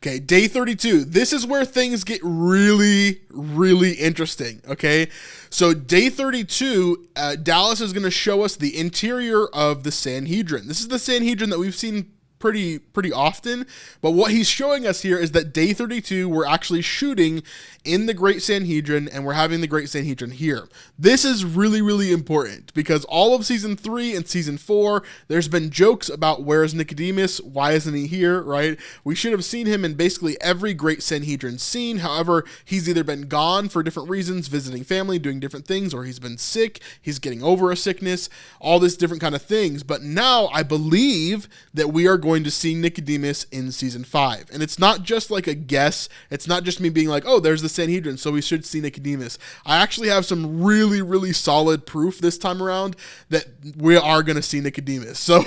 Okay, day 32. This is where things get really, really interesting. Okay, so day 32, Dallas is going to show us the interior of the Sanhedrin. This is the Sanhedrin that we've seen pretty often, but what he's showing us here is that day 32 we're actually shooting in the Great Sanhedrin, and we're having the Great Sanhedrin here. This is really, really important because all of season 3 and season 4 there's been jokes about where's Nicodemus, why isn't he here, right? We should have seen him in basically every Great Sanhedrin scene. However, he's either been gone for different reasons, visiting family, doing different things, or he's been sick, he's getting over a sickness, all this different kind of things. But now I believe that we are going to see Nicodemus in season 5. And it's not just like a guess. It's not just me being like, oh, there's the Sanhedrin, so we should see Nicodemus. I actually have some really, really solid proof this time around that we are going to see Nicodemus. So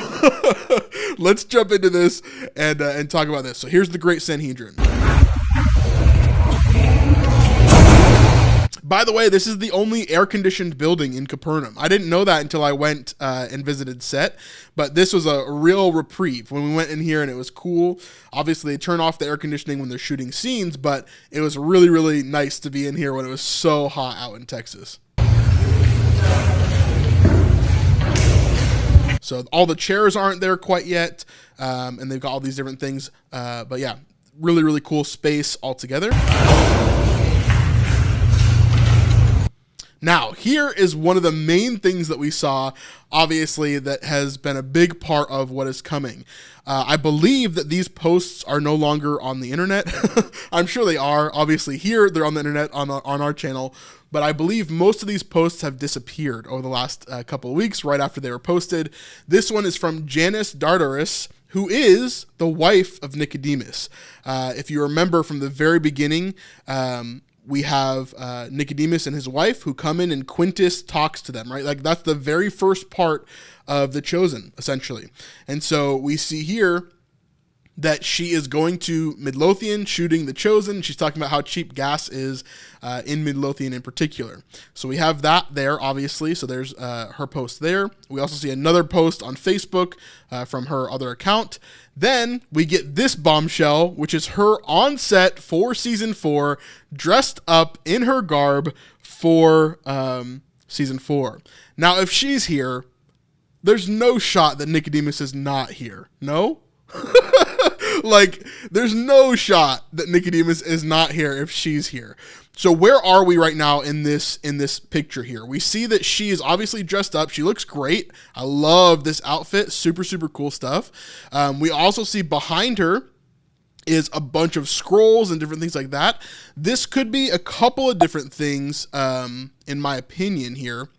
let's jump into this and talk about this. So here's the Great Sanhedrin. By the way, this is the only air-conditioned building in Capernaum. I didn't know that until I went and visited set, but this was a real reprieve when we went in here, and it was cool. Obviously, they turn off the air conditioning when they're shooting scenes, but it was really, really nice to be in here when it was so hot out in Texas. So all the chairs aren't there quite yet, and they've got all these different things. But yeah, really, really cool space altogether. Now, here is one of the main things that we saw, obviously, that has been a big part of what is coming. I believe that these posts are no longer on the internet. I'm sure they are. Obviously, here they're on the internet on our channel. But I believe most of these posts have disappeared over the last couple of weeks, right after they were posted. This one is from Janice Dardaris, who is the wife of Nicodemus. If you remember from the very beginning, we have Nicodemus and his wife who come in, and Quintus talks to them, right? Like that's the very first part of The Chosen, essentially. And so we see here that she is going to Midlothian shooting The Chosen. She's talking about how cheap gas is in Midlothian in particular. So we have that there, obviously. So there's her post there. We also see another post on Facebook from her other account. Then we get this bombshell, which is her on set for season 4, dressed up in her garb for season 4. Now, if she's here, there's no shot that Nicodemus is not here. No? Like, there's no shot that Nicodemus is not here if she's here. So where are we right now in this picture here? We see that she is obviously dressed up. She looks great. I love this outfit. Super, super cool stuff. We also see behind her is a bunch of scrolls and different things like that. This could be a couple of different things, in my opinion here.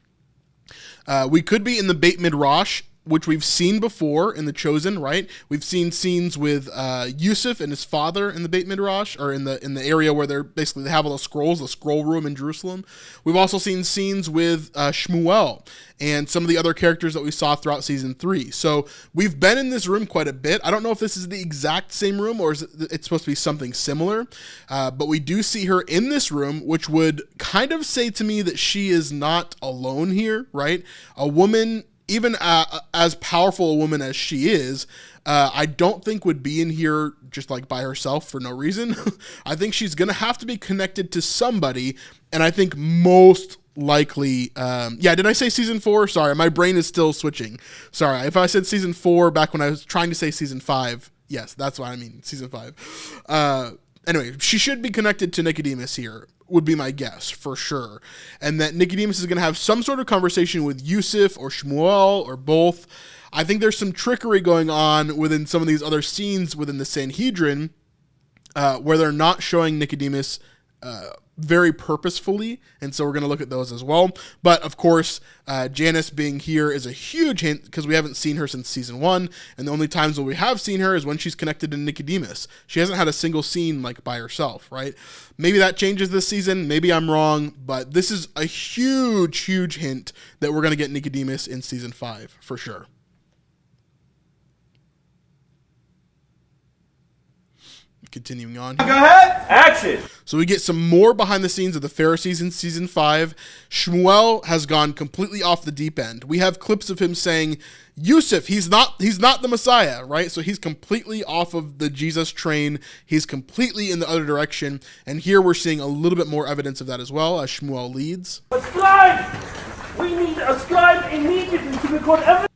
We could be in the Beit Midrash, which we've seen before in The Chosen, right? We've seen scenes with Yusuf and his father in the Beit Midrash, or in the area where they have all the scrolls, the scroll room in Jerusalem. We've also seen scenes with Shmuel and some of the other characters that we saw throughout season 3. So we've been in this room quite a bit. I don't know if this is the exact same room or it's supposed to be something similar, but we do see her in this room, which would kind of say to me that she is not alone here, right? A woman, even as powerful a woman as she is, I don't think would be in here just like by herself for no reason. I think she's going to have to be connected to somebody. And I think most likely, did I say season 4? Sorry, my brain is still switching. Sorry, if I said season 4 back when I was trying to say season 5, yes, that's what I mean, season 5. Anyway, she should be connected to Nicodemus here, would be my guess, for sure. And that Nicodemus is going to have some sort of conversation with Yusuf or Shmuel or both. I think there's some trickery going on within some of these other scenes within the Sanhedrin where they're not showing Nicodemus very purposefully, and so we're going to look at those as well. But of course, Janice being here is a huge hint because we haven't seen her since season 1, and the only times that we have seen her is when she's connected to Nicodemus. She hasn't had a single scene like by herself, right? Maybe that changes this season, maybe I'm wrong, but this is a huge, huge hint that we're going to get Nicodemus in season 5 for sure. continuing on. Go ahead. Action. So we get some more behind the scenes of the Pharisees in season 5. Shmuel has gone completely off the deep end. We have clips of him saying, Yusuf, he's not the Messiah, right? So he's completely off of the Jesus train. He's completely in the other direction. And here we're seeing a little bit more evidence of that as well as Shmuel leads. A scribe! We need a scribe immediately to record everything.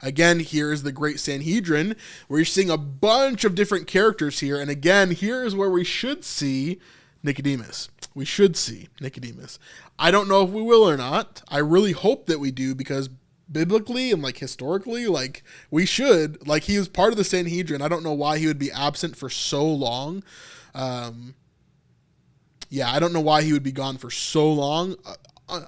Again, here is the Great Sanhedrin, where you're seeing a bunch of different characters here. And again, here is where we should see Nicodemus. We should see Nicodemus. I don't know if we will or not. I really hope that we do, because biblically and like historically, like we should, like he was part of the Sanhedrin. I don't know why he would be absent for so long. Yeah, I don't know why he would be gone for so long.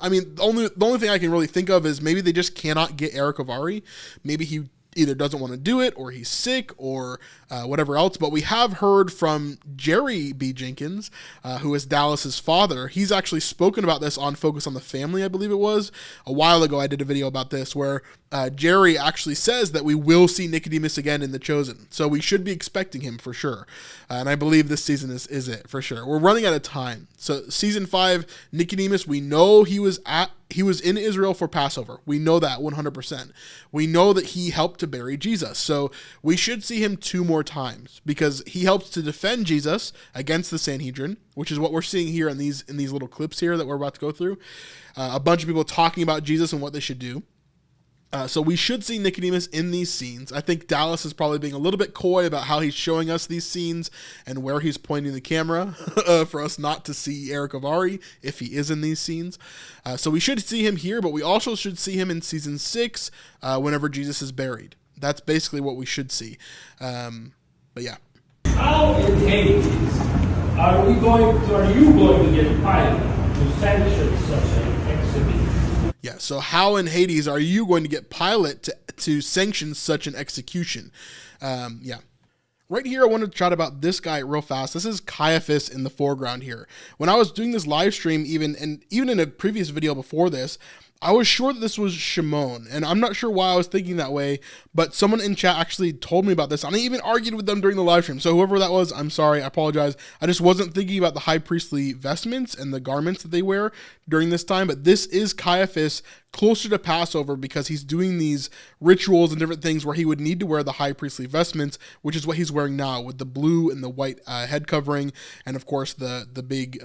I mean, the only thing I can really think of is maybe they just cannot get Eric Avari. Maybe he either doesn't want to do it, or he's sick, or whatever else. But we have heard from Jerry B. Jenkins, who is Dallas's father. He's actually spoken about this on Focus on the Family, I believe it was. A while ago, I did a video about this where Jerry actually says that we will see Nicodemus again in The Chosen. So we should be expecting him for sure. And I believe this season is it for sure. We're running out of time. So season 5, Nicodemus, we know he was in Israel for Passover. We know that 100%. We know that he helped to bury Jesus. So we should see him 2 more times, because he helps to defend Jesus against the Sanhedrin, which is what we're seeing here in these little clips here that we're about to go through. A bunch of people talking about Jesus and what they should do. So we should see Nicodemus in these scenes. I think Dallas is probably being a little bit coy about how he's showing us these scenes and where he's pointing the camera for us not to see Eric Avari if he is in these scenes. So we should see him here, but we also should see him in season 6 whenever Jesus is buried. That's basically what we should see. But yeah. How in Hades are you going to get Pilate to sanction such an exhibition? Yeah, so how in Hades are you going to get Pilate to sanction such an execution? Yeah. Right here, I wanted to chat about this guy real fast. This is Caiaphas in the foreground here. When I was doing this live stream, even in a previous video before this, I was sure that this was Shimon, and I'm not sure why I was thinking that way, but someone in chat actually told me about this, and I even argued with them during the live stream. So whoever that was, I'm sorry, I apologize. I just wasn't thinking about the high priestly vestments and the garments that they wear during this time, but this is Caiaphas closer to Passover, because he's doing these rituals and different things where he would need to wear the high priestly vestments, which is what he's wearing now with the blue and the white head covering, and of course the big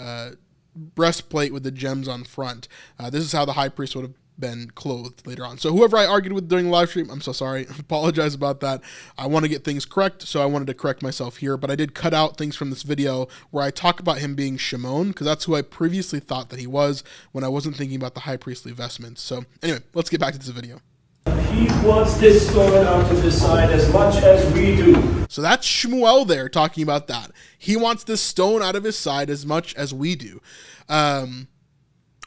breastplate with the gems on front. This is how the high priest would have been clothed later on. So whoever I argued with during the live stream, I'm so sorry. I apologize about that. I want to get things correct, so I wanted to correct myself here, but I did cut out things from this video where I talk about him being Shimon, because that's who I previously thought that he was when I wasn't thinking about the high priestly vestments. So anyway, let's get back to this video. He wants this stone out of his side as much as we do. So that's Shmuel there talking about that. He wants this stone out of his side as much as we do.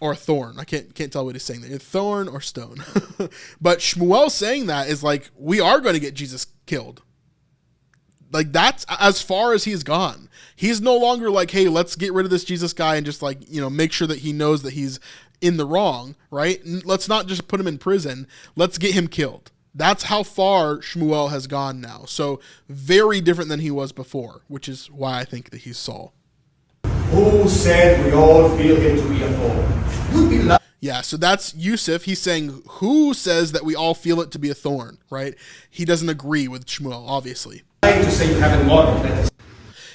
Or thorn. I can't tell what he's saying there. Thorn or stone. But Shmuel saying that is like, we are going to get Jesus killed. Like, that's as far as he's gone. He's no longer like, hey, let's get rid of this Jesus guy and just like, make sure that he knows that he's in the wrong, right? Let's not just put him in prison. Let's get him killed. That's how far Shmuel has gone now. So very different than he was before, which is why I think that he's Saul. Who said we all feel him to be a thorn? Yeah, so that's Yusuf. He's saying, who says that we all feel it to be a thorn, right? He doesn't agree with Shmuel, obviously. Trying to say you haven't marveled at his.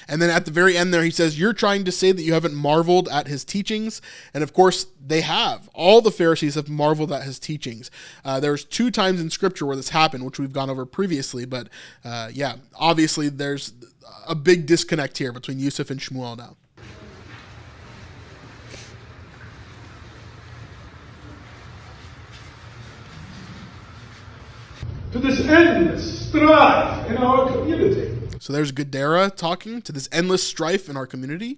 And then at the very end there, he says, you're trying to say that you haven't marveled at his teachings. And of course, they have. All the Pharisees have marveled at his teachings. There's 2 times in Scripture where this happened, which we've gone over previously. But yeah, obviously there's a big disconnect here between Yusuf and Shmuel now. To this endless strife in our community. So there's Gadara talking to this endless strife in our community.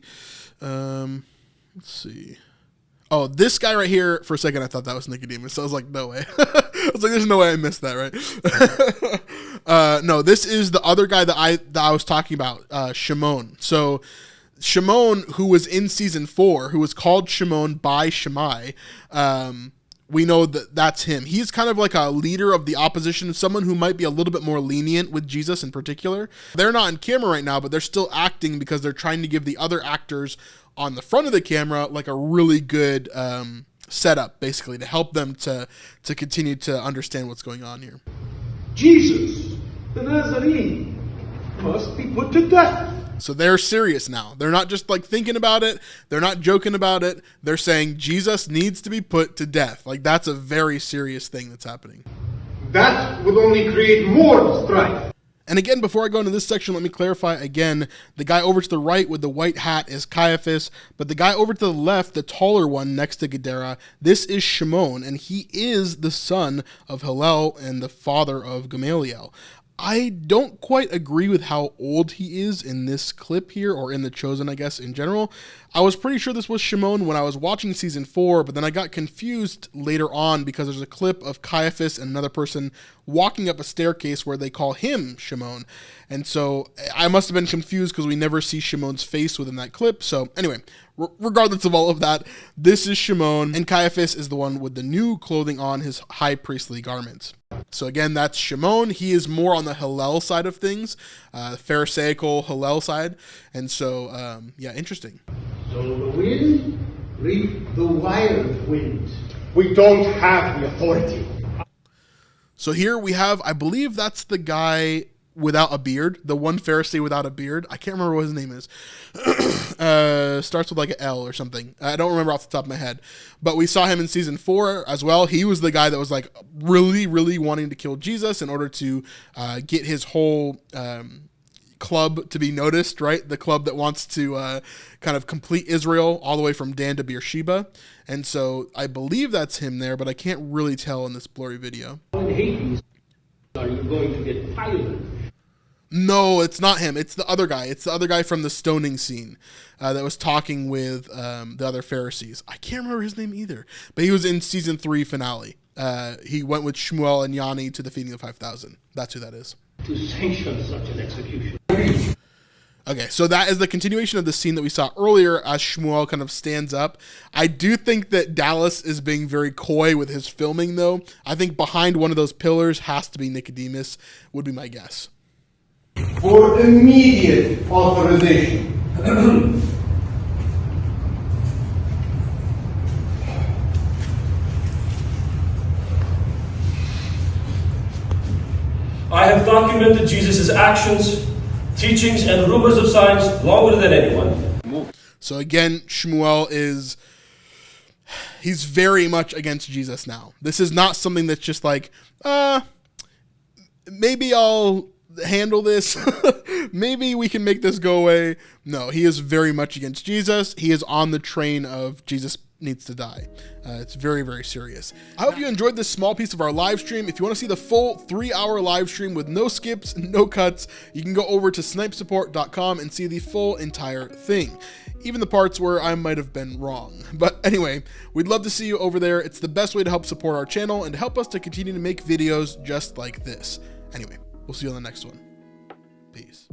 Let's see. Oh, this guy right here, for a second I thought that was Nicodemus. So I was like, no way. I was like, there's no way I missed that, right? No, this is the other guy that I was talking about, Shimon. So Shimon, who was in season 4, who was called Shimon by Shammai, we know that that's him. He's kind of like a leader of the opposition, someone who might be a little bit more lenient with Jesus in particular. They're not in camera right now, but they're still acting because they're trying to give the other actors on the front of the camera like a really good setup, basically, to help them to continue to understand what's going on here. Jesus, the Nazarene, must be put to death. So they're serious now. They're not just like thinking about it. They're not joking about it. They're saying Jesus needs to be put to death. Like, that's a very serious thing that's happening. That would only create more strife. And again, before I go into this section, let me clarify again. The guy over to the right with the white hat is Caiaphas, but the guy over to the left, the taller one next to Gadara, this is Shimon, and he is the son of Hillel and the father of Gamaliel. I don't quite agree with how old he is in this clip here, or in The Chosen, I guess, in general. I was pretty sure this was Shimon when I was watching season 4, but then I got confused later on because there's a clip of Caiaphas and another person walking up a staircase where they call him Shimon. And so I must have been confused because we never see Shimon's face within that clip. So anyway, regardless of all of that, this is Shimon, and Caiaphas is the one with the new clothing on, his high priestly garments. So again, that's Shimon. He is more on the Hillel side of things, Pharisaical Hillel side. And so, yeah, interesting. So the wind reap the wild wind. We don't have the authority. So here we have, I believe that's the guy without a beard, the one Pharisee without a beard. I can't remember what his name is. Starts with like an L or something. I don't remember off the top of my head. But we saw him in season 4 as well. He was the guy that was like really, really wanting to kill Jesus in order to get his whole club to be noticed, right? The club that wants to kind of complete Israel all the way from Dan to Beersheba. And so I believe that's him there, but I can't really tell in this blurry video. In Hades, are you going to get Pilate? No, it's not him. It's the other guy. It's the other guy from the stoning scene that was talking with the other Pharisees. I can't remember his name either, but he was in season 3 finale. He went with Shmuel and Yanni to the feeding of 5,000. That's who that is. To sanction such an execution. Okay, so that is the continuation of the scene that we saw earlier as Shmuel kind of stands up. I do think that Dallas is being very coy with his filming, though. I think behind one of those pillars has to be Nicodemus, would be my guess. For immediate authorization. I have documented Jesus' actions, teachings, and rumors of signs longer than anyone. So again, Shmuel he's very much against Jesus now. This is not something that's just like, maybe I'll handle this. Maybe we can make this go away. No, he is very much against Jesus. He is on the train of Jesus needs to die. It's very, very serious. I hope you enjoyed this small piece of our live stream. If you want to see the full 3-hour live stream with no skips, no cuts, you can go over to snipesupport.com and see the full entire thing. Even the parts where I might have been wrong. But anyway, we'd love to see you over there. It's the best way to help support our channel and to help us to continue to make videos just like this. Anyway, we'll see you on the next one. Peace.